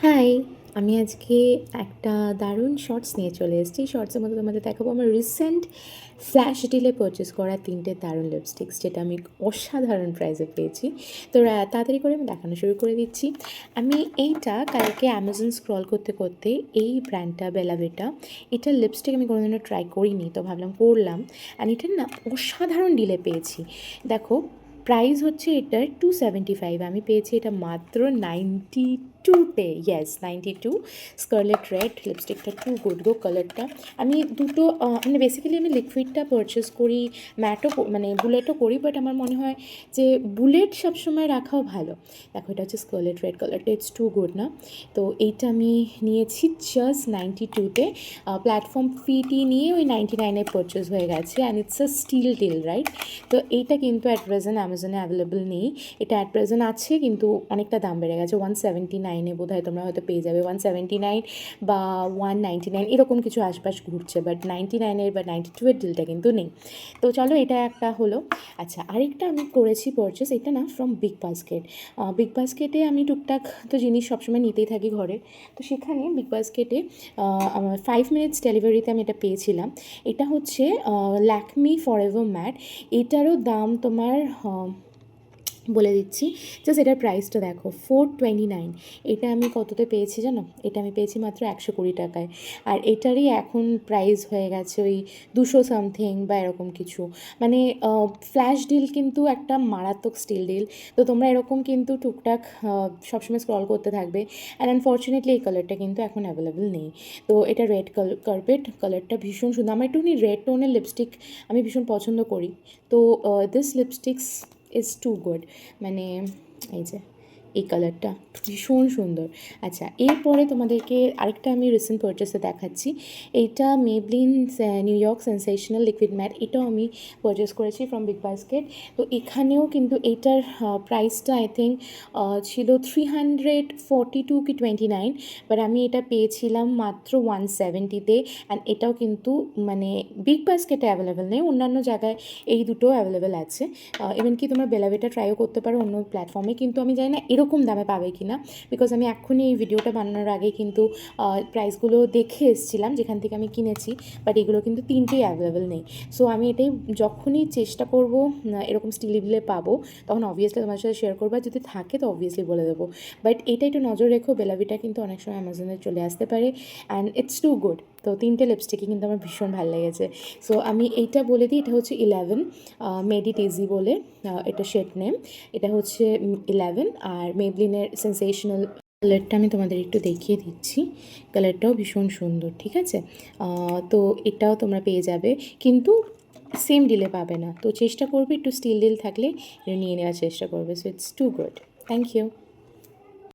High! আমি আজকে একটা দারুণ শর্টস নিয়ে চলে এসেছি। শর্টসের মধ্যে তোমাদের দেখাবো আমার রিসেন্ট ফ্ল্যাশ ডিলে পারচেস করা ৩ টে দারুণ লিপস্টিক্স, যেটা আমি অসাধারণ প্রাইসে পেয়েছি। তো তাড়াতাড়ি করে আমি দেখানো শুরু করে দিচ্ছি। আমি এইটা কালকে অ্যামাজন স্ক্রল করতে, করতে এই ব্র্যান্ডটা বেলা ভিটা, এটার লিপস্টিক আমি কোনোদিনও ট্রাই করিনি। তো ভাবলাম করলাম। অ্যান্ড এটার না অসাধারণ ডিলে পেয়েছি। দেখো, প্রাইস হচ্ছে এটার 275, আমি পেয়েছি এটা মাত্র 92-তে। ইয়েস, 92। স্কারলেট রেড লিপস্টিকটা টু গুড গো কালারটা। আমি দুটো মানে বেসিক্যালি আমি লিকুইডটা পারচেস করি, ম্যাটও মানে বুলেটও করি, বাট আমার মনে হয় যে বুলেট সবসময় রাখাও ভালো। দেখো, এটা হচ্ছে স্কারলেট রেড কালারটা, ইটস টু গুড না? তো এইটা আমি নিয়েছি জাস্ট 92-তে। প্ল্যাটফর্ম ফিটি নিয়ে ওই 99-এ পারচেস হয়ে গেছে। And it's a steal deal, right? তো এইটা কিন্তু অ্যাট প্রেজেন্ট অ্যামাজনে অ্যাভেলেবল নেই। এটা অ্যাট প্রেজেন্ট আছে, কিন্তু অনেকটা দাম বেড়ে গেছে। 179-এ বোধহয় তোমরা হয়তো পেয়ে যাবে। 179 বা 199 এরকম কিছু আশপাশ ঘুরছে, বাট 99-এর বা 92-এর ডিলটা কিন্তু নেই। তো চলো, এটা একটা হলো। আচ্ছা, আরেকটা আমি করেছি পারচেস, এটা না ফ্রম বিগ বাস্কেট। বিগ বাস্কেটে আমি টুকটাক তো জিনিস সবসময় নিতেই থাকি ঘরে। তো সেখানে বিগ বাস্কেটে আমার 5 মিনিটস ডেলিভারিতে আমি এটা পেয়েছিলাম। এটা হচ্ছে ল্যাকমি ফরএভার ম্যাট। এটারও দাম তোমার বলে দিচ্ছি, জাস্ট এটার প্রাইসটা দেখো, 429। এটা আমি কততে পেয়েছি জানো? এটা আমি পেয়েছি মাত্র 120 টাকায়। আর এটারই এখন প্রাইস হয়ে গেছে ওই 200 সামথিং বা এরকম কিছু। মানে ফ্ল্যাশ ডিল কিন্তু একটা মারাত্মক স্টিল ডিল। তো তোমরা এরকম কিন্তু টুকটাক সবসময় স্ক্রল করতে থাকবে। অ্যান্ড আনফর্চুনেটলি এই কালারটা কিন্তু এখন অ্যাভেলেবেল নেই। তো এটা রেড কার্পেট কালারটা ভীষণ সুন্দর। আমার একটুখানি রেড টোনের লিপস্টিক আমি ভীষণ পছন্দ করি। তো দিস লিপস্টিক্স ইজ টু গুড। মানে এই যে এই কালারটা ভীষণ সুন্দর। আচ্ছা, এরপরে তোমাদেরকে আরেকটা আমি রিসেন্ট পারচেসে দেখাচ্ছি। এইটা Maybelline new York sensational liquid mat. এটাও আমি পারচেস করেছি ফ্রম বিগ বাস্কেট। তো এখানেও কিন্তু এইটার প্রাইসটা আই থিঙ্ক ছিল 342 কি 29, বাট আমি এটা পেয়েছিলাম মাত্র 170-তে। অ্যান্ড এটাও কিন্তু মানে বিগ বাস্কেটে অ্যাভেলেবেল নেই, অন্যান্য জায়গায় এই দুটো অ্যাভেলেবেল আছে। ইভেন কি তোমরা বেলাভিটা ট্রাইও করতে পারো অন্য প্ল্যাটফর্মে, কিন্তু আমি জানি না এরকম দামে পাবে কি না, বিকজ আমি এক্ষুনি এই ভিডিওটা বানানোর আগে কিন্তু প্রাইসগুলো দেখে এসেছিলাম যেখান থেকে আমি কিনেছি, বাট এগুলো কিন্তু তিনটেই অ্যাভেলেবেল নেই। সো আমি এটাই যখনই চেষ্টা করবো এরকম স্টিলিবলে পাবো, তখন অবভিয়াসলি তোমার সাথে শেয়ার করবো, আর যদি থাকে তো অবভিয়াসলি বলে দেবো। বাট এটা একটু নজর রেখো, বেলাভিটা কিন্তু অনেক সময় অ্যামাজনে চলে আসতে পারে। And it's too good. তো তিনটে লিপস্টিকই কিন্তু আমার ভীষণ ভালো লেগেছে। সো আমি এইটা বলে দিই, এটা হচ্ছে 11 মেড ইট ইজি বলে এটা শেড নেম। এটা হচ্ছে 11। আর মেবলিনের সেন্সেশনাল কালারটা আমি তোমাদের একটু দেখিয়ে দিচ্ছি। কালারটাও ভীষণ সুন্দর, ঠিক আছে? তো এটাও তোমরা পেয়ে যাবে, কিন্তু সেম ডিলে পাবে না। তো চেষ্টা করবে একটু স্টিল ডিল থাকলে এটা নিয়ে নেওয়ার চেষ্টা করবে। So it's too good. Thank you.